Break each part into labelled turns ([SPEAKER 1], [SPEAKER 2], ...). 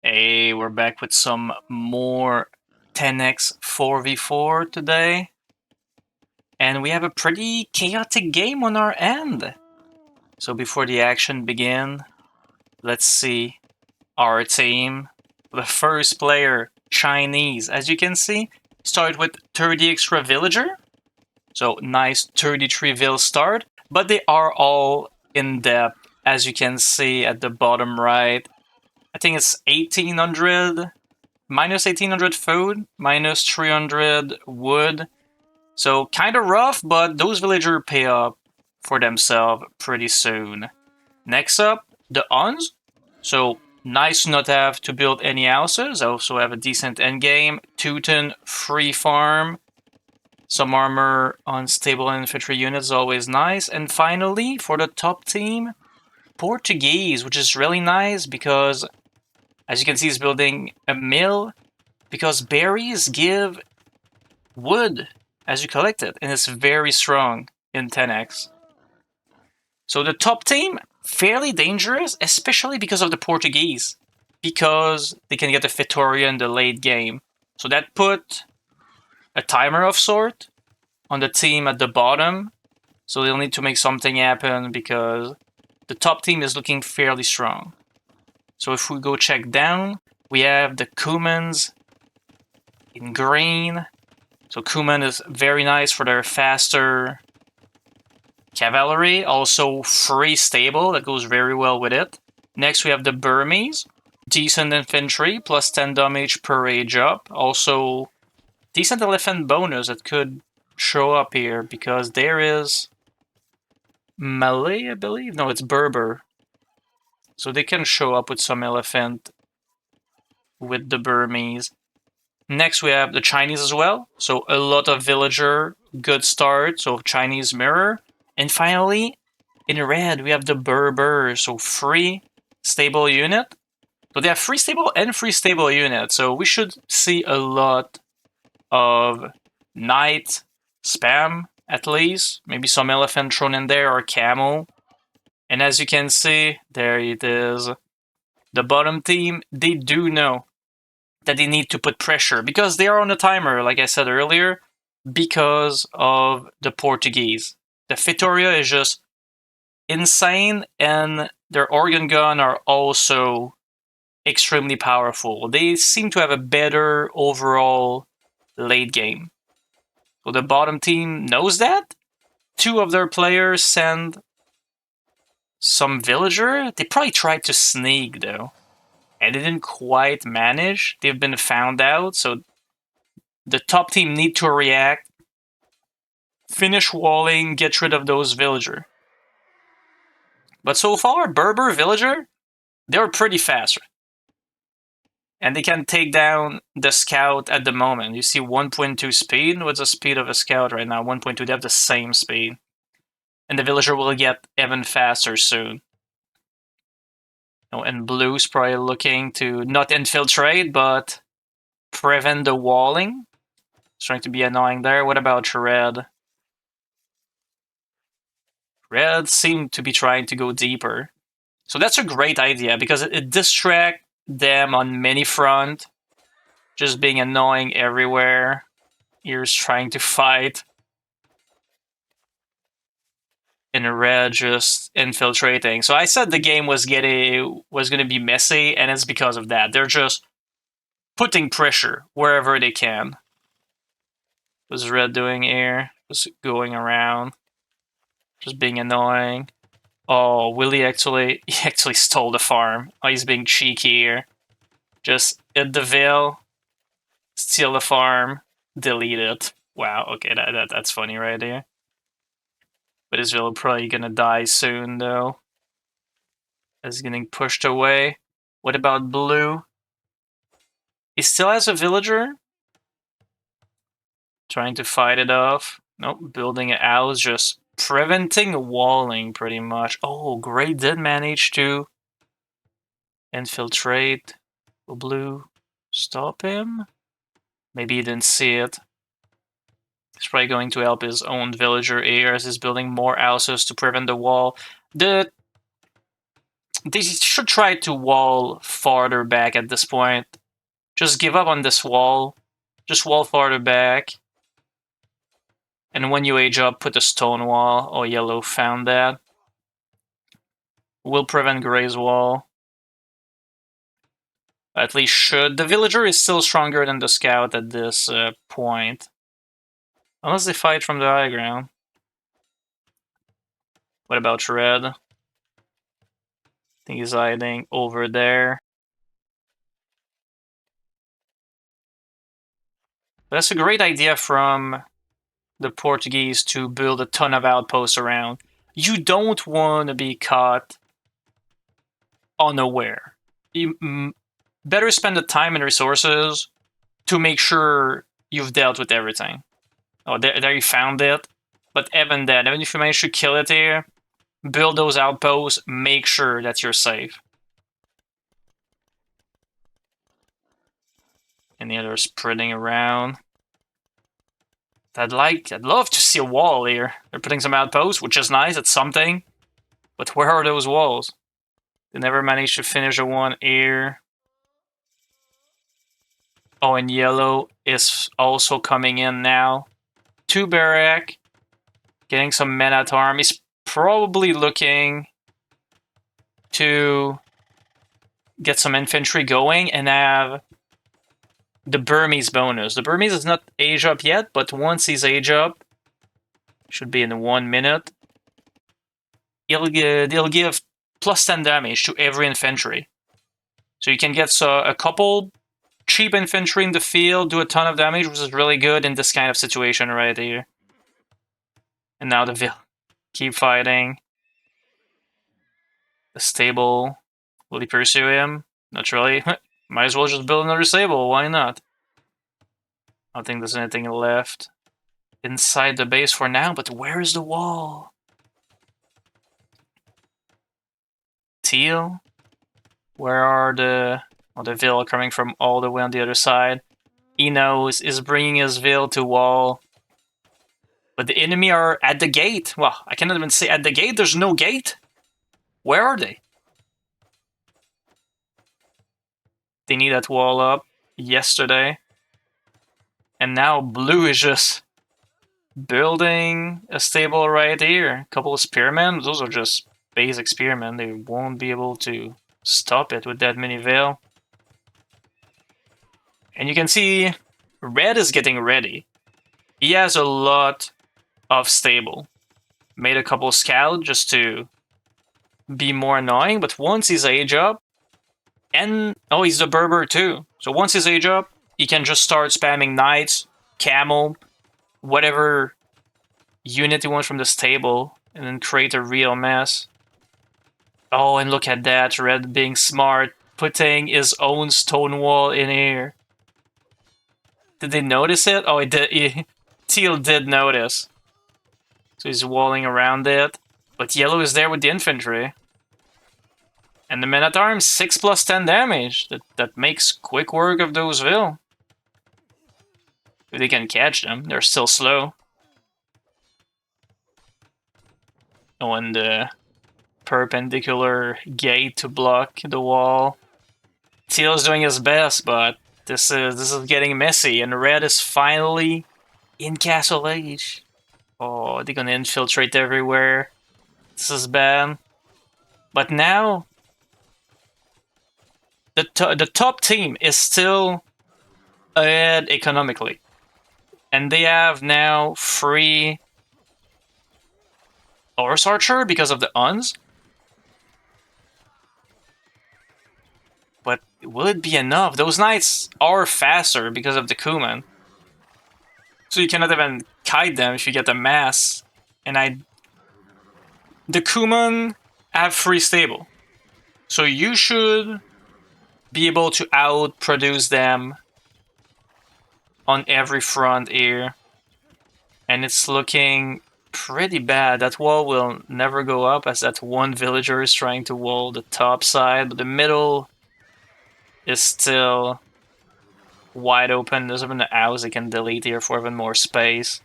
[SPEAKER 1] Hey, we're back with some more 10x 4v4 today. And we have a pretty chaotic game on our end. So before the action begins, let's see our team. The first player, Chinese, as you can see, started with 30 extra villager. So nice 33 vil start, but they are all in depth, as you can see at the bottom right. I think it's 1800 minus 1800 food, minus 300 wood. So kind of rough, but those villagers pay up for themselves pretty soon. Next up, the Uns. So nice not have to build any houses. I also have a decent endgame. Teuton, free farm. Some armor on stable infantry units is always nice. And finally, for the top team, Portuguese, which is really nice because, as you can see, he's building a mill because berries give wood as you collect it, and it's very strong in 10x. So the top team, fairly dangerous, especially because of the Portuguese, because they can get a Fitoria in the late game. So that put a timer of sort on the team at the bottom, so they'll need to make something happen because the top team is looking fairly strong. So if we go check down, we have the Cumans in green. So Cuman is very nice for their faster cavalry. Also free stable, that goes very well with it. Next we have the Burmese. Decent infantry, plus 10 damage per age up. Also decent elephant bonus that could show up here because there is Malay, I believe? No, it's Berber. So they can show up with some elephant with the Burmese. Next we have the Chinese as well. So a lot of villager, good start. So Chinese mirror. And finally, in red, we have the Berber. So free stable unit. So they have free stable and free stable unit. So we should see a lot of knight spam at least. Maybe some elephant thrown in there or camel. And as you can see, there it is. The bottom team, they do know that they need to put pressure because they are on a timer, like I said earlier, because of the Portuguese. The Fitoria is just insane, and their organ gun are also extremely powerful. They seem to have a better overall late game. So the bottom team knows that. Two of their players send some villager. They probably tried to sneak though, and they didn't quite manage. They've been found out, so the top team need to react, finish walling, get rid of those villager. But so far, Berber villager, they're pretty fast. And they can take down the scout at the moment. You see 1.2 speed. What's the speed of a scout right now? 1.2, they have the same speed. And the villager will get even faster soon. And blue's probably looking to not infiltrate, but prevent the walling. It's trying to be annoying there. What about red? Red seemed to be trying to go deeper. So that's a great idea because it distracts them on many fronts, just being annoying everywhere. Here's trying to fight. And red just infiltrating. So I said the game was going to be messy, and it's because of that. They're just putting pressure wherever they can. What's red doing here? Just going around, just being annoying. Oh, Willie he actually stole the farm. Oh, he's being cheeky here. Just hit the veil, steal the farm, delete it. Wow, okay, that's funny right here. But his villain probably gonna die soon though. Is getting pushed away. What about blue? He still has a villager. Trying to fight it off. Nope, building a house, just preventing walling pretty much. Oh, gray did manage to infiltrate. Will blue stop him? Maybe he didn't see it. He's probably going to help his own villager here as he's building more houses to prevent the wall. The They should try to wall farther back at this point. Just give up on this wall. Just wall farther back. And when you age up, put a stone wall. Oh, yellow found that. Will prevent gray's wall. At least should. The villager is still stronger than the scout at this point. Unless they fight from the high ground. What about red? I think he's hiding over there. That's a great idea from the Portuguese to build a ton of outposts around. You don't want to be caught unaware. You better spend the time and resources to make sure you've dealt with everything. Oh, there you found it. But even then, even if you manage to kill it here, build those outposts, make sure that you're safe. Any others spreading around? I'd love to see a wall here. They're putting some outposts, which is nice, it's something. But where are those walls? They never managed to finish a one here. Oh, and yellow is also coming in now. 2 barrack. Getting some men at arm. He's probably looking to get some infantry going and have the Burmese bonus. The Burmese is not age up yet, but once he's age up, should be in 1 minute, he'll give plus 10 damage to every infantry. So you can get a couple cheap infantry in the field, do a ton of damage, which is really good in this kind of situation right here. And now the Vil keep fighting. The stable, will he pursue him? Not really. Might as well just build another stable, why not? I don't think there's anything left inside the base for now, but where is the wall? Teal? Where are the Vil coming from all the way on the other side? Enos is bringing his Vil to wall. But the enemy are at the gate. Well, I cannot even say at the gate. There's no gate. Where are they? They need that wall up yesterday. And now blue is just building a stable right here. A couple of spearmen. Those are just basic spearmen. They won't be able to stop it with that many Veil. And you can see red is getting ready. He has a lot of stable. Made a couple of scout just to be more annoying, but once he's age up, and oh, he's a Berber too. So once he's age up, he can just start spamming knights, camel, whatever unit he wants from this table, and then create a real mess. Oh, and look at that, red being smart, putting his own stone wall in here. Did they notice it? Oh, it did. Teal did notice. So he's walling around it. But yellow is there with the infantry. And the men-at-arms, 6 plus 10 damage. That makes quick work of those Vil. If they can catch them, they're still slow. Oh, and the perpendicular gate to block the wall. Teal is doing his best, but this is getting messy, and red is finally in Castle Age. Oh, they're gonna infiltrate everywhere. This is bad. But now, the top team is still ahead economically. And they have now free Horse Archer because of the Uns. But will it be enough? Those knights are faster because of the Kuman. So you cannot even kite them if you get the mass. And the Kuman have free stable. So you should be able to outproduce them on every front here. And it's looking pretty bad. That wall will never go up as that one villager is trying to wall the top side, but the middle is still wide open. There's even a house they can delete here for even more space.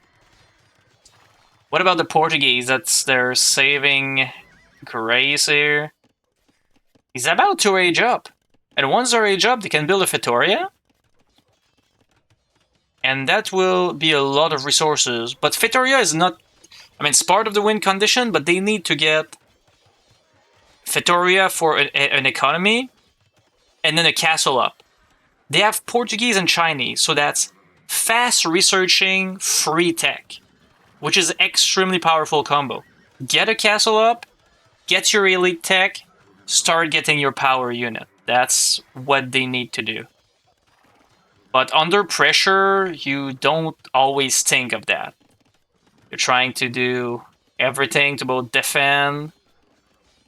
[SPEAKER 1] What about the Portuguese? They're saving grace here. He's about to age up. And once they age up, they can build a Fitoria. And that will be a lot of resources. But Fitoria is not... I mean, it's part of the win condition, but they need to get Fitoria for an economy and then a castle up. They have Portuguese and Chinese, so that's fast researching free tech, which is an extremely powerful combo. Get a castle up, get your elite tech, start getting your power unit. That's what they need to do. But under pressure, you don't always think of that. You're trying to do everything to both defend.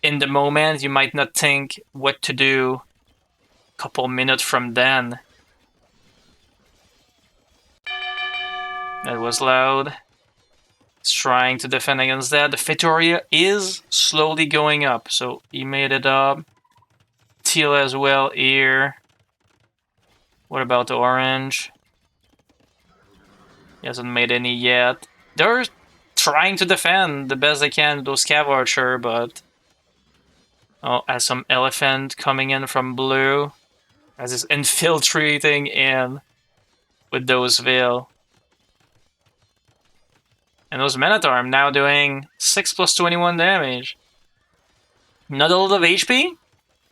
[SPEAKER 1] In the moment, you might not think what to do a couple minutes from then. That was loud. He's trying to defend against that. The Fitoria is slowly going up, so he made it up. Teal as well here. What about the orange? He hasn't made any yet. They're trying to defend the best they can with those Cav Archer, but... Oh, as some elephant coming in from blue. As is infiltrating in with those Veil. And those Minotaur now doing 6 plus 21 damage. Not a lot of HP,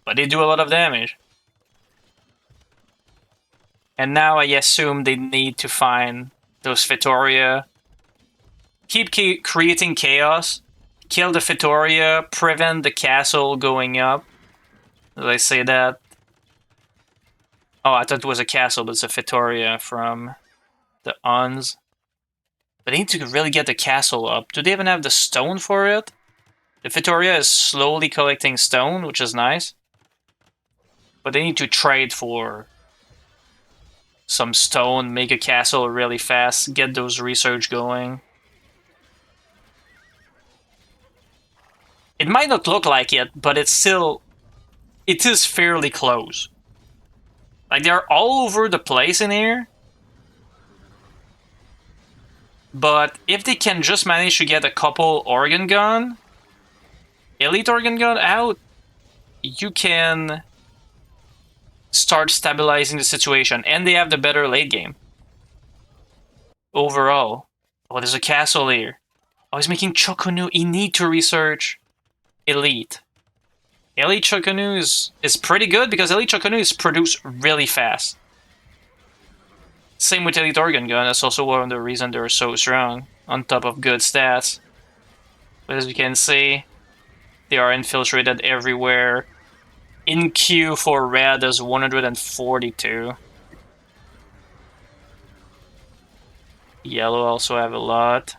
[SPEAKER 1] but they do a lot of damage. And now I assume they need to find those Fitoria. Keep creating chaos. Kill the Fitoria. Prevent the castle going up. Did I say that? Oh, I thought it was a castle, but it's a Fitoria from the Uns. But they need to really get the castle up. Do they even have the stone for it? The Fitoria is slowly collecting stone, which is nice. But they need to trade for some stone, make a castle really fast, get those research going. It might not look like it, but it's still... It is fairly close. Like, they're all over the place in here. But if they can just manage to get a couple organ gun, elite organ gun out, you can start stabilizing the situation. And they have the better late game. Overall. Oh, there's a castle here. Oh, he's making Choconu. He need to research elite. Elite Choconu is pretty good because Elite Choconu is produced really fast. Same with Elite Organ Gun, that's also one of the reasons they're so strong, on top of good stats. But as you can see, they are infiltrated everywhere. In queue for red, there's 142. Yellow also have a lot.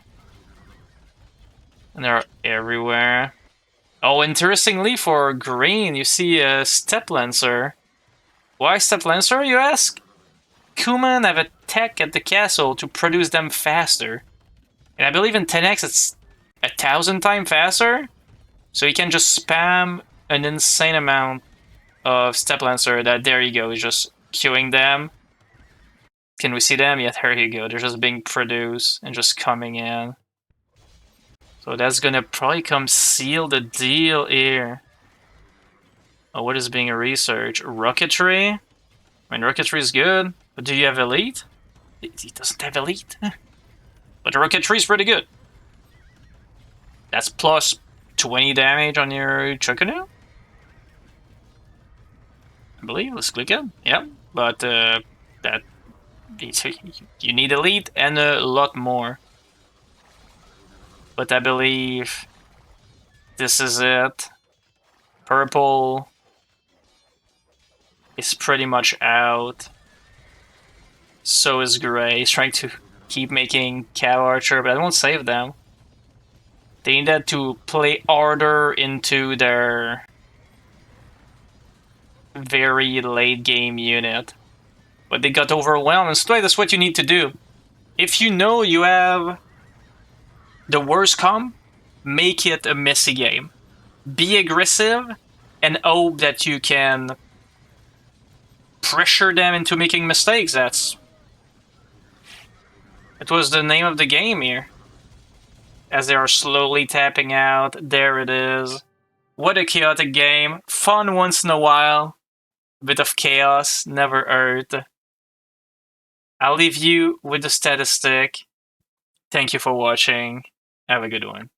[SPEAKER 1] And they're everywhere. Oh, interestingly, for green, you see a Step Lancer. Why Step Lancer, you ask? Kuman have a tech at the castle to produce them faster. And I believe in 10x it's 1,000 times faster. So you can just spam an insane amount of Step Lancer that, there you go, is just queuing them. Can we see them? Yeah, there you go. They're just being produced and just coming in. So that's gonna probably come seal the deal here. Oh, what is being researched? Rocketry? I mean, rocketry is good, but do you have elite? He doesn't have elite. But the rocketry is pretty good. That's plus 20 damage on your Choconu? I believe. Let's click it. Yeah, but that you need elite and a lot more. But I believe this is it. Purple is pretty much out. So is gray. He's trying to keep making Cav Archer, but I won't save them. They needed to play harder into their very late game unit. But they got overwhelmed, and so that's what you need to do. If you know you have the worst comp, make it a messy game. Be aggressive and hope that you can pressure them into making mistakes. It was the name of the game here. As they are slowly tapping out, there it is. What a chaotic game. Fun once in a while. A bit of chaos never hurt. I'll leave you with the statistic. Thank you for watching. Have a good one.